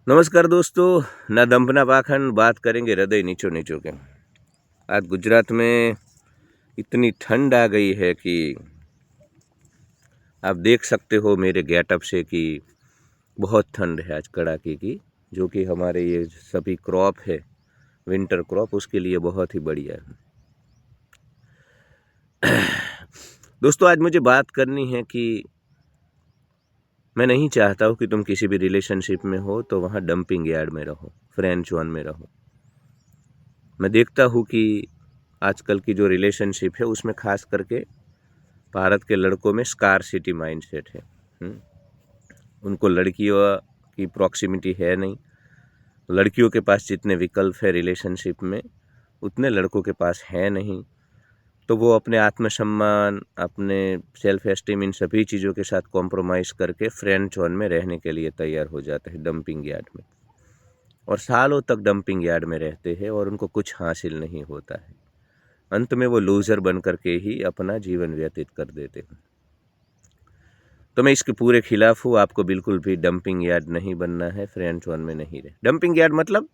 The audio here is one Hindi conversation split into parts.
नमस्कार दोस्तों, ना दंभ ना पाखंड, बात करेंगे हृदय नीचो नीचो के। आज गुजरात में इतनी ठंड आ गई है कि आप देख सकते हो मेरे गेटअप से कि बहुत ठंड है आज कड़ाके की, जो कि हमारे ये सभी क्रॉप है, विंटर क्रॉप, उसके लिए बहुत ही बढ़िया है। दोस्तों, आज मुझे बात करनी है कि मैं नहीं चाहता हूँ कि तुम किसी भी रिलेशनशिप में हो तो वहाँ डंपिंग यार्ड में रहो, फ्रेंड जोन में रहो। मैं देखता हूँ कि आजकल की जो रिलेशनशिप है उसमें खास करके भारत के लड़कों में स्कारसिटी माइंडसेट है। उनको लड़कियों की प्रॉक्सिमिटी है नहीं। लड़कियों के पास जितने विकल्प है रिलेशनशिप में उतने लड़कों के पास है नहीं। तो वो अपने आत्मसम्मान, अपने सेल्फ एस्टीम, इन सभी चीज़ों के साथ कॉम्प्रोमाइज़ करके फ्रेंड जोन में रहने के लिए तैयार हो जाते हैं डंपिंग यार्ड में, और सालों तक डंपिंग यार्ड में रहते हैं और उनको कुछ हासिल नहीं होता है। अंत में वो लूज़र बन करके ही अपना जीवन व्यतीत कर देते हैं। तो मैं इसके पूरे खिलाफ हूँ। आपको बिल्कुल भी डंपिंग यार्ड नहीं बनना है, फ्रेंड जोन में नहीं रहे। डंपिंग यार्ड मतलब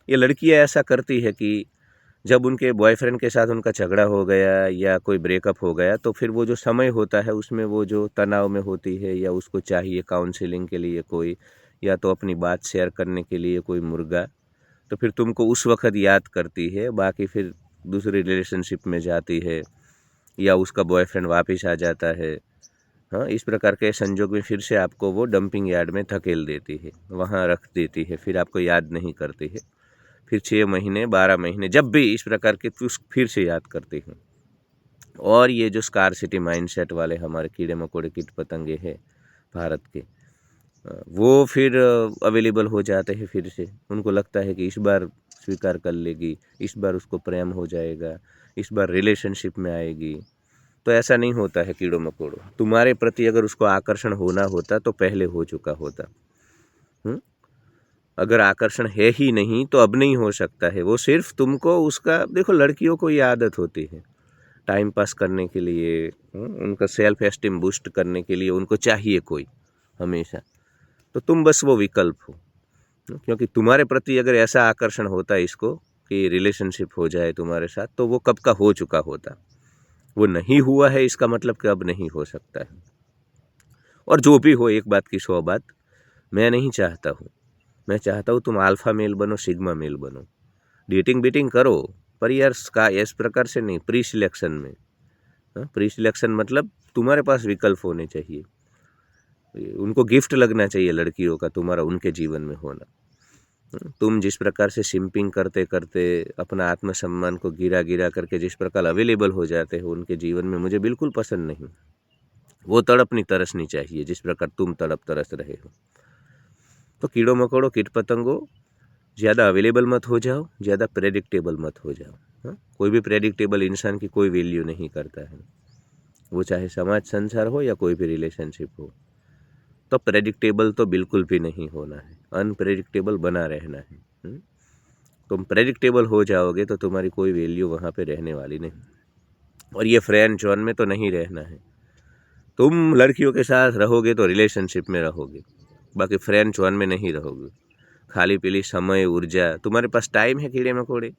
ये लड़कियाँ ऐसा करती है कि जब उनके बॉयफ्रेंड के साथ उनका झगड़ा हो गया या कोई ब्रेकअप हो गया, तो फिर वो जो समय होता है उसमें वो जो तनाव में होती है, या उसको चाहिए काउंसलिंग के लिए कोई, या तो अपनी बात शेयर करने के लिए कोई मुर्गा, तो फिर तुमको उस वक्त याद करती है। बाकी फिर दूसरी रिलेशनशिप में जाती है या उसका बॉयफ्रेंड वापस आ जाता है। हाँ, इस प्रकार के संजोग में फिर से आपको वो डंपिंग यार्ड में धकेल देती है, वहाँ रख देती है, फिर आपको याद नहीं करती है। फिर 6 महीने 12 महीने जब भी इस प्रकार के फिर से याद करती हूँ। और ये जो स्कारसिटी माइंडसेट वाले हमारे कीड़े मकोड़े कीट पतंगे हैं भारत के, वो फिर अवेलेबल हो जाते हैं फिर से। उनको लगता है कि इस बार स्वीकार कर लेगी, इस बार उसको प्रेम हो जाएगा, इस बार रिलेशनशिप में आएगी। तो ऐसा नहीं होता है कीड़ों मकोड़ों। तुम्हारे प्रति अगर उसको आकर्षण होना होता तो पहले हो चुका होता। अगर आकर्षण है ही नहीं तो अब नहीं हो सकता है। वो सिर्फ तुमको उसका, देखो लड़कियों को ये आदत होती है टाइम पास करने के लिए, उनका सेल्फ एस्टीम बूस्ट करने के लिए उनको चाहिए कोई हमेशा। तो तुम बस वो विकल्प हो। क्योंकि तुम्हारे प्रति अगर ऐसा आकर्षण होता इसको कि रिलेशनशिप हो जाए तुम्हारे साथ, तो वो कब का हो चुका होता। वो नहीं हुआ है, इसका मतलब कि अब नहीं हो सकता है। और जो भी हो, एक बात की 100 बात, मैं नहीं चाहता हूँ। मैं चाहता हूँ तुम अल्फा मेल बनो, सिग्मा मेल बनो। डेटिंग बीटिंग करो, पर यार का इस प्रकार से नहीं, प्री सिलेक्शन में। प्री सिलेक्शन मतलब तुम्हारे पास विकल्प होने चाहिए। उनको गिफ्ट लगना चाहिए लड़कियों का तुम्हारा उनके जीवन में होना। तुम जिस प्रकार से सिंपिंग करते करते अपना आत्मसम्मान को गिरा गिरा करके जिस प्रकार अवेलेबल हो जाते हो उनके जीवन में, मुझे बिल्कुल पसंद नहीं। वो तड़पनी तरसनी चाहिए जिस प्रकार तुम तड़प तरस रहे हो। तो कीड़ों मकोड़ों कीट पतंगों, ज़्यादा अवेलेबल मत हो जाओ, ज़्यादा प्रेडिक्टेबल मत हो जाओ। कोई भी प्रेडिक्टेबल इंसान की कोई वैल्यू नहीं करता है। वो चाहे समाज संसार हो या कोई भी रिलेशनशिप हो। तो प्रेडिक्टेबल तो बिल्कुल भी नहीं होना है, अनप्रेडिक्टेबल बना रहना है। तुम प्रेडिक्टेबल हो जाओगे तो तुम्हारी कोई वैल्यू वहाँ पे रहने वाली नहीं। और ये फ्रेंड जोन में तो नहीं रहना है। तुम लड़कियों के साथ रहोगे तो रिलेशनशिप में रहोगे, बाकी फ्रेंड जोन में नहीं रहोगे। खाली पीली समय, ऊर्जा, तुम्हारे पास टाइम है कीड़े मकोड़े?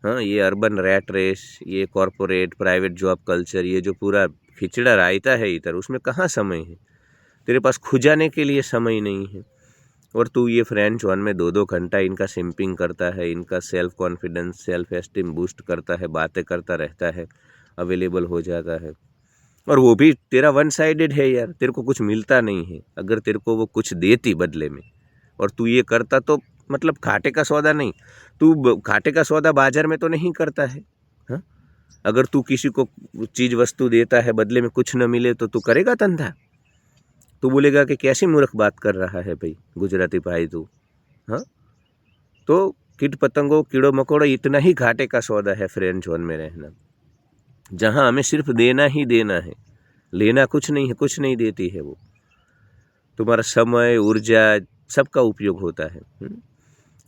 हाँ, ये अर्बन रैट रेस, ये कॉरपोरेट प्राइवेट जॉब कल्चर, ये जो पूरा खिचड़ा रायता है इधर, उसमें कहाँ समय है? तेरे पास खुजाने के लिए समय नहीं है। और तू ये फ्रेंड जोन में 2-2 घंटा इनका सिंपिंग करता है, इनका self confidence, self esteem boost करता है, बातें करता रहता है, अवेलेबल हो जाता है। और वो भी तेरा वन साइडेड है यार, तेरे को कुछ मिलता नहीं है। अगर तेरे को वो कुछ देती बदले में और तू ये करता, तो मतलब घाटे का सौदा नहीं। तू घाटे का सौदा बाजार में तो नहीं करता है। हाँ, अगर तू किसी को चीज़ वस्तु देता है, बदले में कुछ न मिले, तो तू करेगा धंधा? तू बोलेगा कि कैसी मूर्ख बात कर रहा है भाई गुजराती भाई तू। हाँ, तो कीट पतंगों, कीड़ों मकोड़ों, इतना ही घाटे का सौदा है फ्रेंड जोन में रहना, जहाँ हमें सिर्फ देना ही देना है, लेना कुछ नहीं है। कुछ नहीं देती है वो। तुम्हारा समय, ऊर्जा, सबका उपयोग होता है।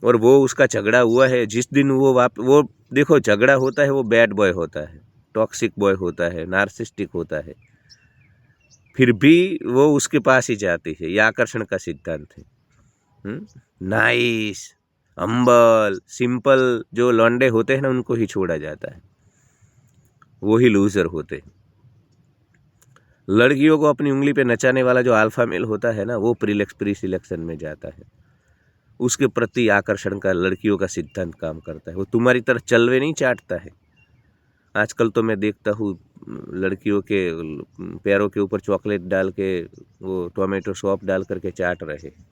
और वो उसका झगड़ा हुआ है जिस दिन वो देखो, झगड़ा होता है वो बैड बॉय होता है, टॉक्सिक बॉय होता है, नार्सिस्टिक होता है, फिर भी वो उसके पास ही जाती है। ये आकर्षण का सिद्धांत है। नाइस, हम्बल, सिंपल जो लौंडे होते हैं ना, उनको ही छोड़ा जाता है, वो ही लूजर होते हैं। लड़कियों को अपनी उंगली पे नचाने वाला जो अल्फा मेल होता है ना, वो प्री सिलेक्शन में जाता है। उसके प्रति आकर्षण का लड़कियों का सिद्धांत काम करता है। वो तुम्हारी तरह चलवे नहीं चाटता है। आजकल तो मैं देखता हूँ लड़कियों के पैरों के ऊपर चॉकलेट डाल के, वो टोमेटो सॉस डाल करके चाट रहे हैं।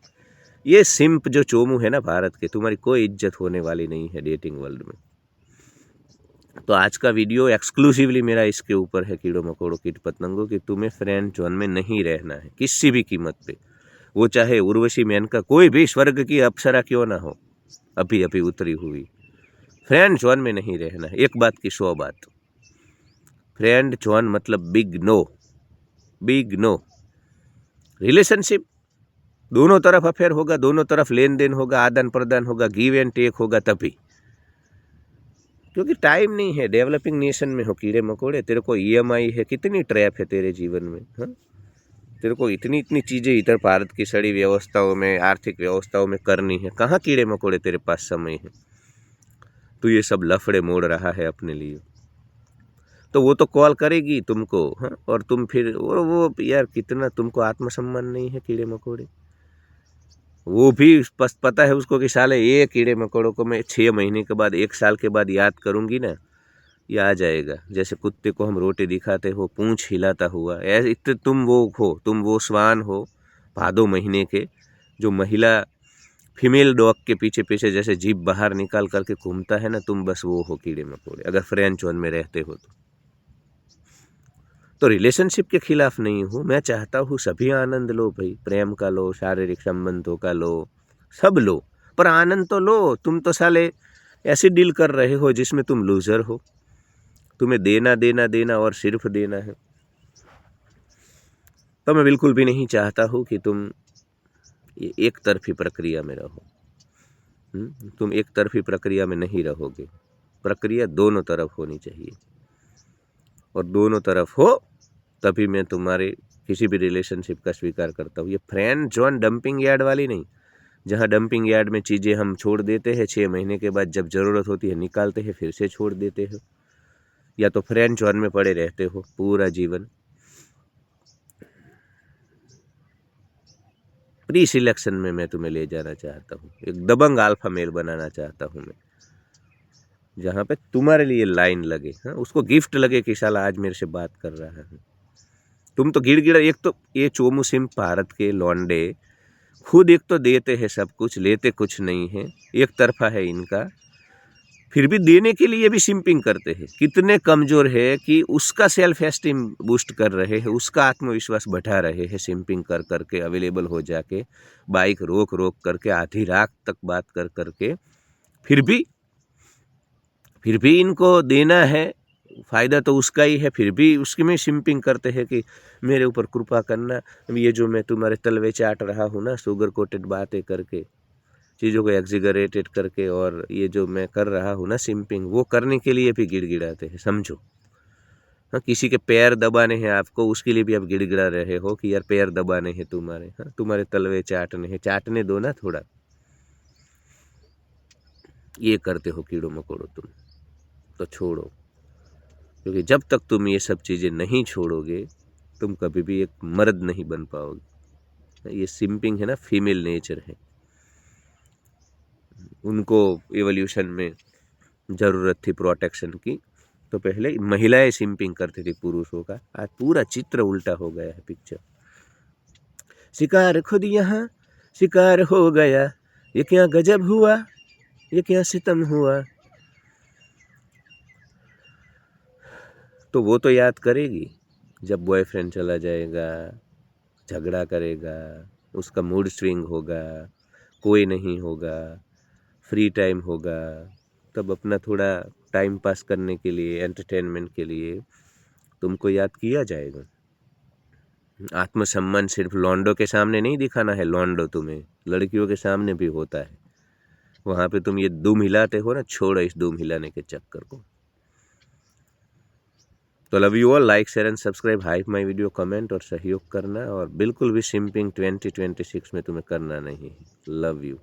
ये सिंप जो चोमू है ना भारत के, तुम्हारी कोई इज्जत होने वाली नहीं है डेटिंग वर्ल्ड में। तो आज का वीडियो एक्सक्लूसिवली मेरा इसके ऊपर है, कीड़ों मकोड़ों कीट पतंगों, कि तुम्हें फ्रेंड जोन में नहीं रहना है किसी भी कीमत पे। वो चाहे उर्वशी मेनका कोई भी स्वर्ग की अप्सरा क्यों ना हो, अभी अभी उतरी हुई, फ्रेंड जोन में नहीं रहना है। एक बात की 100 बात, फ्रेंड जोन मतलब big no, big no. Relationship दोनों तरफ अफेयर होगा, दोनों तरफ लेन देन होगा, आदान प्रदान होगा, गिव एंड टेक होगा, तभी। क्योंकि टाइम नहीं है, डेवलपिंग नेशन में हो कीड़े मकोड़े, तेरे को EMI है, कितनी ट्रैप है तेरे जीवन में, हाँ? तेरे को इतनी इतनी चीज़ें इधर भारत की सड़ी व्यवस्थाओं में, आर्थिक व्यवस्थाओं में करनी है, कहाँ कीड़े मकोड़े तेरे पास समय है? तो ये सब लफड़े मोड़ रहा है अपने लिए। तो वो तो कॉल करेगी तुमको, हाँ, और तुम फिर वो यार, कितना तुमको आत्मसम्मान नहीं है कीड़े मकोड़े। वो भी पता है उसको कि साले ये कीड़े मकोड़ों को मैं 6 महीने के बाद, 1 साल के बाद याद करूंगी ना, ये आ जाएगा। जैसे कुत्ते को हम रोटी दिखाते हो पूंछ हिलाता हुआ, ऐसे इतने तुम वो हो, तुम वो श्वान हो भादो महीने के, जो महिला फीमेल डॉग के पीछे पीछे जैसे जीभ बाहर निकाल करके घूमता है ना, तुम बस वो हो कीड़े मकोड़े, अगर फ्रेंच जोन में रहते हो तो रिलेशनशिप के खिलाफ नहीं हूँ। मैं चाहता हूँ सभी आनंद लो भाई, प्रेम का लो, शारीरिक संबंधों का लो, सब लो, पर आनंद तो लो। तुम तो साले ऐसी डील कर रहे हो जिसमें तुम लूजर हो, तुम्हें देना देना देना और सिर्फ देना है। तो मैं बिल्कुल भी नहीं चाहता हूँ कि तुम ये एक तरफी प्रक्रिया में रहो। तुम एक तरफी प्रक्रिया में नहीं रहोगे, प्रक्रिया दोनों तरफ होनी चाहिए, और दोनों तरफ हो तभी मैं तुम्हारे किसी भी रिलेशनशिप का स्वीकार करता हूँ। ये फ्रेंड जोन डंपिंग यार्ड वाली नहीं, जहाँ डंपिंग यार्ड में चीज़ें हम छोड़ देते हैं, 6 महीने के बाद जब ज़रूरत होती है निकालते हैं, फिर से छोड़ देते हो, या तो फ्रेंड जोन में पड़े रहते हो पूरा जीवन। प्री सिलेक्शन में मैं तुम्हें ले जाना चाहता हूँ, एक दबंग अल्फा मेल बनाना चाहता हूँ मैं, जहाँ पे तुम्हारे लिए लाइन लगे, हाँ, उसको गिफ्ट लगे कि साला आज मेरे से बात कर रहा है। तुम तो गिड़गिड़ा, एक तो ये चोमू सिम भारत के लौंडे खुद एक तो देते हैं सब कुछ, लेते कुछ नहीं है, एक तरफा है इनका, फिर भी देने के लिए भी सिंपिंग करते हैं। कितने कमज़ोर है कि उसका सेल्फ एस्टीम बूस्ट कर रहे हैं, उसका आत्मविश्वास बढ़ा रहे हैं, सिंपिंग कर करके, अवेलेबल हो जाके, बाइक रोक रोक करके, आधी रात तक बात कर करके, फिर भी इनको देना है, फ़ायदा तो उसका ही है, फिर भी उसकी में सिंपिंग करते हैं कि मेरे ऊपर कृपा करना, ये जो मैं तुम्हारे तलवे चाट रहा हूँ ना, शुगर कोटेड बातें करके, चीज़ों को एग्जीगरेटेड करके, और ये जो मैं कर रहा हूँ ना सिंपिंग, वो करने के लिए भी गिड़गिड़ाते हैं, समझो। हाँ, किसी के पैर दबाने हैं आपको, उसके लिए भी आप गिड़गिड़ा रहे हो कि यार पैर दबाने हैं तुम्हारे, हाँ, तुम्हारे तलवे चाटने हैं, चाटने दो ना थोड़ा। ये करते हो कीड़ों मकोड़ों तुम, तो छोड़ो, क्योंकि जब तक तुम ये सब चीज़ें नहीं छोड़ोगे, तुम कभी भी एक मर्द नहीं बन पाओगे। ये सिंपिंग है ना, फीमेल नेचर है, उनको एवोल्यूशन में ज़रूरत थी प्रोटेक्शन की, तो पहले महिलाएं सिंपिंग करती थी पुरुषों का। आज पूरा चित्र उल्टा हो गया है, पिक्चर। शिकार खुद यहाँ शिकार हो गया, ये क्या गजब हुआ, ये क्या सितम हुआ। तो वो तो याद करेगी जब बॉयफ्रेंड चला जाएगा, झगड़ा करेगा, उसका मूड स्विंग होगा, कोई नहीं होगा, फ्री टाइम होगा, तब अपना थोड़ा टाइम पास करने के लिए, एंटरटेनमेंट के लिए तुमको याद किया जाएगा। आत्मसम्मान सिर्फ लौंडों के सामने नहीं दिखाना है, लौंडो तुम्हें लड़कियों के सामने भी होता है। वहाँ पे तुम ये दुम हिलाते हो ना, छोड़ो इस दुम हिलाने के चक्कर को। तो love you all, like share and subscribe, hype my video, comment और सहयोग करना, और बिल्कुल भी सिंपिंग 2026 में तुम्हें करना नहीं है। Love you.